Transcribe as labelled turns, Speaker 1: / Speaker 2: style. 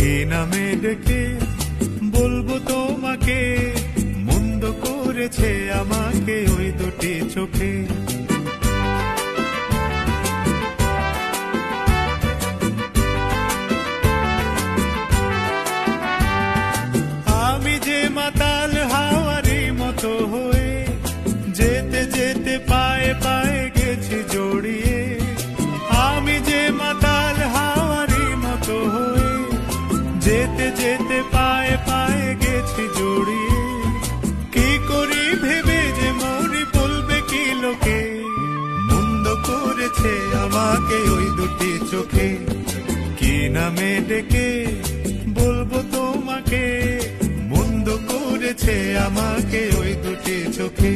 Speaker 1: কি নামে ডেকে বলবো তোমাকে, মন্দ করেছে আমাকে ওই দুটি চোখে। আমি যে মাতাল হাওয়ারি মতো হয়ে যেতে যেতে পায়ে পায়ে গেছি জড়িয়ে। আমি যে মাতাল হাওয়ারি মতো হয়ে যেতে যেতে পায়ে পায়ে গেছি জড়িয়ে। কি করি ভেবে যে মরি বলবে কি লোকে, মন্দ করেছে আমাকে ওই দুটি চোখে। কি নামে ডেকে বলবো তোমাকে, মন্দ করেছে আমাকে ওই দুটি চোখে।